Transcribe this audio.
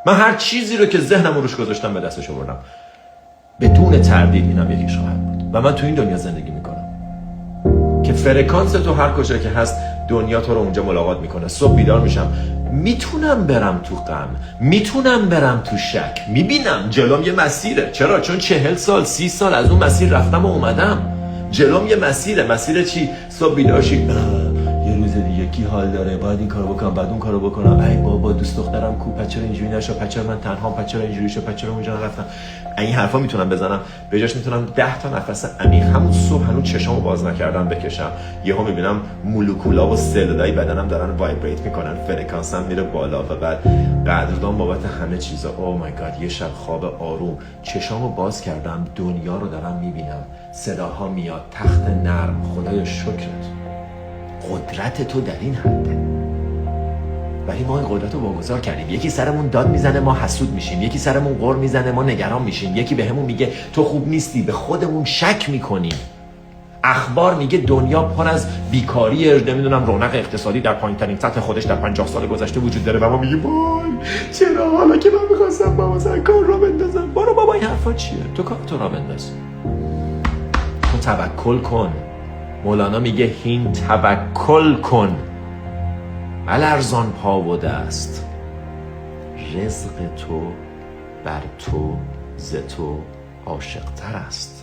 من هر چیزی رو که ذهنم روش گذاشتم به دستش آوردم. بدون تردید اینم یکیش خواهد بود. و من تو این دنیا زندگی میکنم که فرکانس تو هر کجا که هست دنیا تو رو اونجا ملاقات میکنه. صبح بیدار میشم، میتونم برم تو غم، میتونم برم تو شک، میبینم جلوم یه مسیره. چرا؟ چون 40 سال 30 سال از اون مسیر رفتم و اومدم. جلوم یه مسیره. مسیر چی؟ صبح بیدار شی، یه روز دیگه کی حال داره، باید این کارو بکنم، بعد اون کارو بکنم، ای بابا دوست دخترم کو، پچر اینجوری نشو، پچر من تنها، پچر اینجوری شو، پچر اونجا نرفتم. این حرفا میتونم بزنم، به جاش میتونم 10 تا نفس عمیق همون صبح هنوز چشامو باز نکردم بکشم. یهو میبینم مولکولا و سلولای بدنم دارن وایبریت میکنن، فرکانسم میره بالا و بعد قدردان بابت همه چیزا. او مای گاد، یه شب خواب آروم، چشامو باز کردم، دنیا رو دارم میبینم، صداها میاد، تخت نرم. خدایا شکرت، قدرت تو در این حده. ولی ما این قدرت رو واگذار کردیم. یکی سرمون داد میزنه ما حسود میشیم، یکی سرمون غر میزنه ما نگران میشیم، یکی بهمون میگه تو خوب نیستی، به خودمون شک میکنیم. اخبار میگه دنیا پر از بیکاری، نمیدونم رونق اقتصادی در پایین‌ترین سطح خودش در 50 سال گذشته وجود داره و ما میگیم وای چرا حالا که من میخواستم با مثلا کار را بندازم. برو بابا این حرفا چیه؟ تو کار تو را بنداز، تو توکل کن. مولانا میگه هین توکل کن، الارزان پا و دست، رزق تو بر تو ز تو عاشق‌تر است.